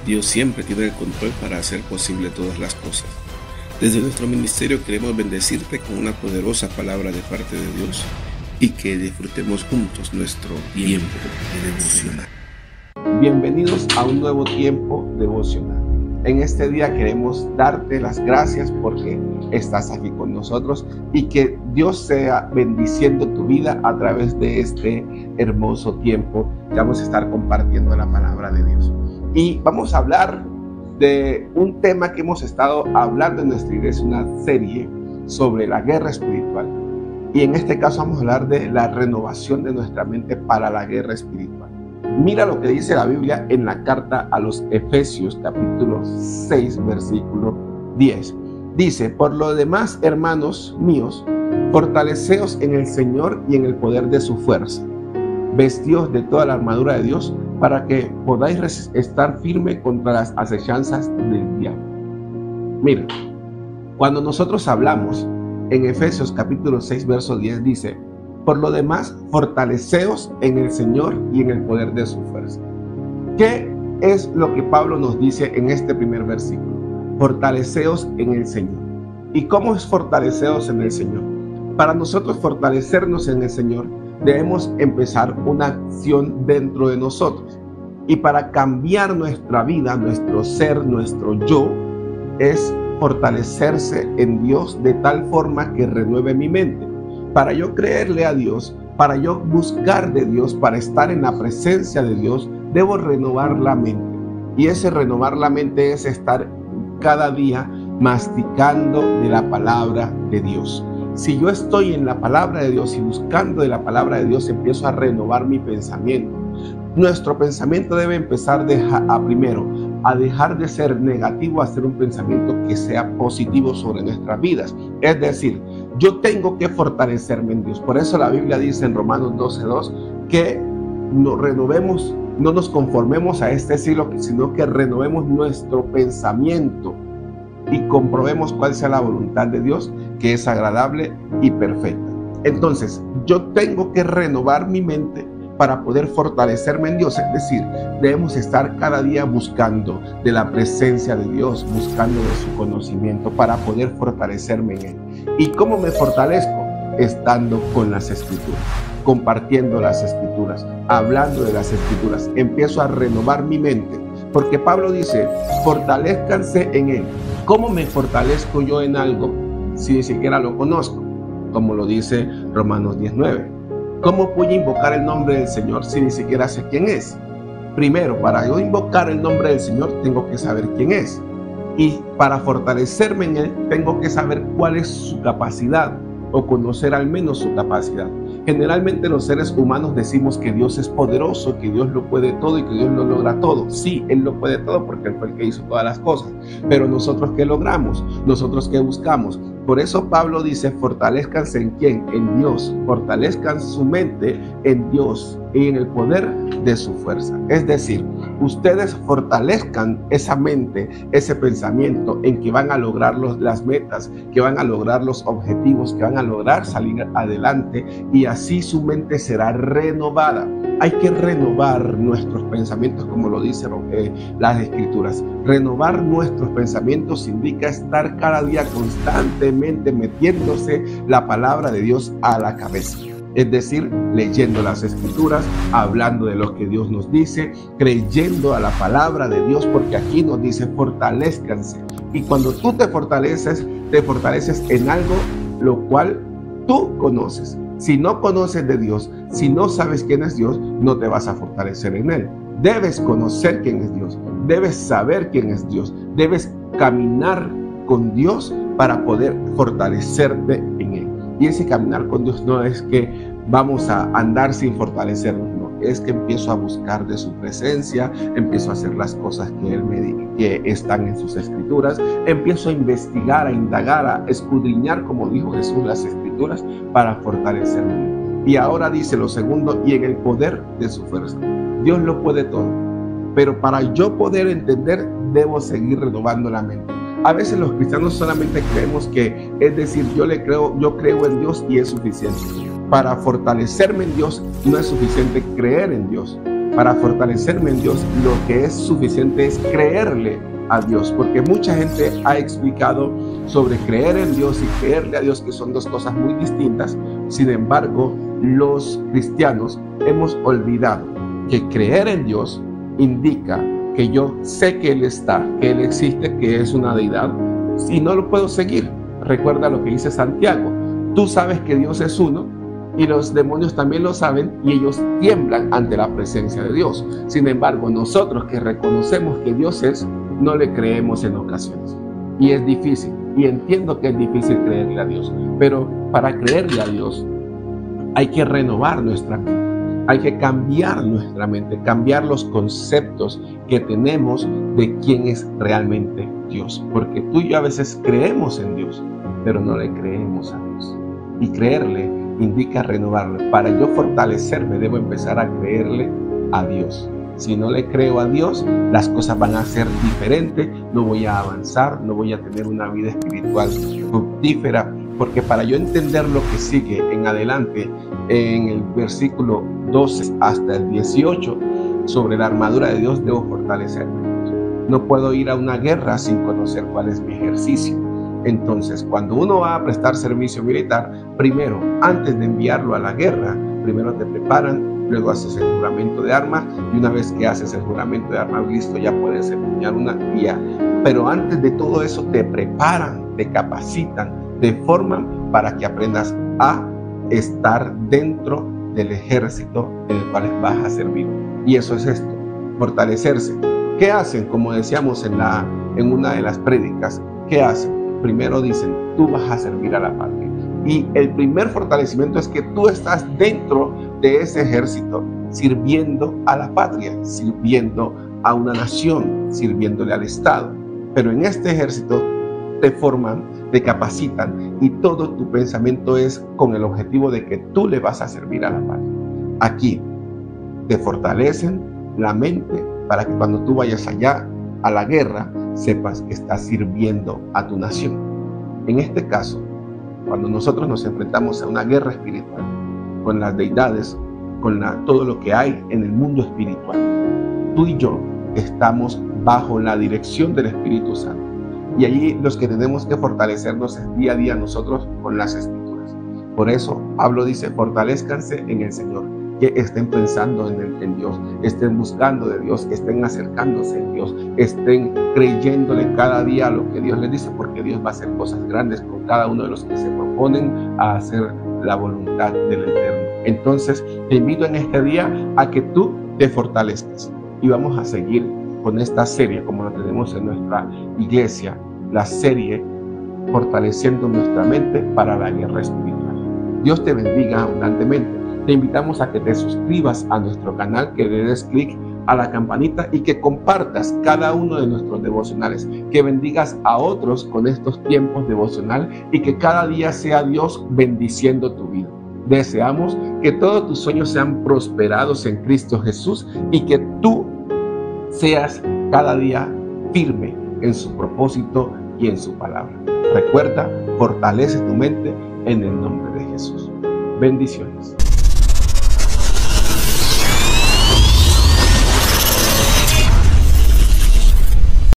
Dios siempre tiene el control para hacer posible todas las cosas. Desde nuestro ministerio queremos bendecirte con una poderosa palabra de parte de Dios y que disfrutemos juntos nuestro tiempo devocional. Bienvenidos a un nuevo tiempo devocional. En este día queremos darte las gracias porque estás aquí con nosotros y que Dios sea bendiciendo tu vida a través de este hermoso tiempo que vamos a estar compartiendo la palabra de Dios. Y vamos a hablar de un tema que hemos estado hablando en nuestra iglesia, una serie sobre la guerra espiritual. Y en este caso vamos a hablar de la renovación de nuestra mente para la guerra espiritual. Mira lo que dice la Biblia en la carta a los Efesios, capítulo 6, versículo 10. Dice: por lo demás, hermanos míos, fortaleceos en el Señor y en el poder de su fuerza. Vestíos de toda la armadura de Dios para que podáis estar firme contra las acechanzas del diablo. Mira, cuando nosotros hablamos en Efesios capítulo 6, verso 10, dice: por lo demás, fortaleceos en el Señor y en el poder de su fuerza. ¿Qué es lo que Pablo nos dice en este primer versículo? Fortaleceos en el Señor. ¿Y cómo es fortaleceos en el Señor? Para nosotros fortalecernos en el Señor, debemos empezar una acción dentro de nosotros. Y para cambiar nuestra vida, nuestro ser, nuestro yo, es fortalecerse en Dios de tal forma que renueve mi mente. Para yo creerle a Dios, para yo buscar de Dios, para estar en la presencia de Dios, debo renovar la mente. Y ese renovar la mente es estar cada día masticando de la palabra de Dios. Si yo estoy en la palabra de Dios y buscando de la palabra de Dios, empiezo a renovar mi pensamiento. Nuestro pensamiento debe empezar primero a dejar de ser negativo, a ser un pensamiento que sea positivo sobre nuestras vidas. Es decir, yo tengo que fortalecerme en Dios. Por eso la Biblia dice en Romanos 12:2 que no nos conformemos a este siglo, sino que renovemos nuestro pensamiento y comprobemos cuál sea la voluntad de Dios, que es agradable y perfecta. Entonces, yo tengo que renovar mi mente para poder fortalecerme en Dios. Es decir, debemos estar cada día buscando de la presencia de Dios, buscando de su conocimiento para poder fortalecerme en Él. ¿Y cómo me fortalezco? Estando con las Escrituras, compartiendo las Escrituras, hablando de las Escrituras. Empiezo a renovar mi mente, porque Pablo dice: fortalezcanse en Él. ¿Cómo me fortalezco yo en algo si ni siquiera lo conozco? Como lo dice Romanos 10:9. ¿Cómo voy a invocar el nombre del Señor si ni siquiera sé quién es? Primero, para yo invocar el nombre del Señor, tengo que saber quién es. Y para fortalecerme en Él, tengo que saber cuál es su capacidad, o conocer al menos su capacidad. Generalmente los seres humanos decimos que Dios es poderoso, que Dios lo puede todo y que Dios lo logra todo. Sí, Él lo puede todo porque Él fue el que hizo todas las cosas. Pero nosotros, ¿qué logramos? Nosotros, ¿qué buscamos? Por eso Pablo dice: fortalezcanse en ¿quién? En Dios. Fortalezcan su mente en Dios y en el poder de su fuerza. Es decir, ustedes fortalezcan esa mente, ese pensamiento en que van a lograr las metas, que van a lograr los objetivos, que van a lograr salir adelante, y así su mente será renovada. Hay que renovar nuestros pensamientos, como lo dicen las Escrituras. Renovar nuestros pensamientos indica estar cada día constantemente metiéndose la palabra de Dios a la cabeza. Es decir, leyendo las Escrituras, hablando de lo que Dios nos dice, creyendo a la palabra de Dios, porque aquí nos dice: fortalezcanse. Y cuando tú te fortaleces en algo lo cual tú conoces. Si no conoces de Dios, si no sabes quién es Dios, no te vas a fortalecer en Él. Debes conocer quién es Dios, debes saber quién es Dios, debes caminar con Dios para poder fortalecerte en Él. Y ese caminar con Dios no es que vamos a andar sin fortalecernos, no. Es que empiezo a buscar de su presencia, empiezo a hacer las cosas que Él me dice, que están en sus Escrituras, empiezo a investigar, a indagar, a escudriñar, como dijo Jesús, las Escrituras para fortalecerme. Y ahora dice lo segundo: y en el poder de su fuerza. Dios lo puede todo, pero para yo poder entender, debo seguir renovando la mente. A veces los cristianos solamente creemos que, es decir, yo creo en Dios y es suficiente. Para fortalecerme en Dios no es suficiente creer en Dios. Para fortalecerme en Dios, lo que es suficiente es creerle a Dios, porque mucha gente ha explicado sobre creer en Dios y creerle a Dios, que son dos cosas muy distintas. Sin embargo, los cristianos hemos olvidado que creer en Dios indica que yo sé que Él está, que Él existe, que es una deidad, y no lo puedo seguir. Recuerda lo que dice Santiago: tú sabes que Dios es uno, y los demonios también lo saben, y ellos tiemblan ante la presencia de Dios. Sin embargo, nosotros que reconocemos que Dios es, no le creemos en ocasiones. Y es difícil, y entiendo que es difícil creerle a Dios, pero para creerle a Dios hay que renovar nuestra mente. Hay que cambiar nuestra mente, cambiar los conceptos que tenemos de quién es realmente Dios. Porque tú y yo a veces creemos en Dios, pero no le creemos a Dios. Y creerle indica renovarlo. Para yo fortalecerme, debo empezar a creerle a Dios. Si no le creo a Dios, las cosas van a ser diferentes, no voy a avanzar, no voy a tener una vida espiritual fructífera. Porque para yo entender lo que sigue en adelante, en el versículo 12 hasta el 18, sobre la armadura de Dios, debo fortalecerme. No puedo ir a una guerra sin conocer cuál es mi ejercicio. Entonces, cuando uno va a prestar servicio militar, primero, antes de enviarlo a la guerra, primero te preparan, luego haces el juramento de armas, y una vez que haces el juramento de armas, listo, ya puedes empuñar una guía. Pero antes de todo eso te preparan, te capacitan, te forman para que aprendas a estar dentro del ejército en el cual vas a servir. Y eso es esto, fortalecerse. ¿Qué hacen? Como decíamos en una de las prédicas, ¿qué hacen? Primero dicen: tú vas a servir a la patria. Y el primer fortalecimiento es que tú estás dentro de ese ejército, sirviendo a la patria, sirviendo a una nación, sirviéndole al Estado. Pero en este ejército te forman, te capacitan, y todo tu pensamiento es con el objetivo de que tú le vas a servir a la patria. Aquí te fortalecen la mente para que cuando tú vayas allá a la guerra, sepas que estás sirviendo a tu nación. En este caso, cuando nosotros nos enfrentamos a una guerra espiritual, con las deidades, con todo lo que hay en el mundo espiritual, tú y yo estamos bajo la dirección del Espíritu Santo. Y allí los que tenemos que fortalecernos es día a día nosotros con las Escrituras. Por eso Pablo dice: fortalezcanse en el Señor. Que estén pensando en Dios, estén buscando de Dios, estén acercándose a Dios, estén creyéndole cada día a lo que Dios les dice, porque Dios va a hacer cosas grandes con cada uno de los que se proponen a hacer la voluntad del Eterno. Entonces te invito en este día a que tú te fortalezcas, y vamos a seguir con esta serie como la tenemos en nuestra iglesia, la serie Fortaleciendo nuestra mente para la guerra espiritual. Dios te bendiga abundantemente. Te invitamos a que te suscribas a nuestro canal, que le des clic a la campanita y que compartas cada uno de nuestros devocionales, que bendigas a otros con estos tiempos devocional, y que cada día sea Dios bendiciendo tu vida. Deseamos que todos tus sueños sean prosperados en Cristo Jesús, y que tú seas cada día firme en su propósito y en su palabra. Recuerda, fortalece tu mente en el nombre de Jesús. Bendiciones.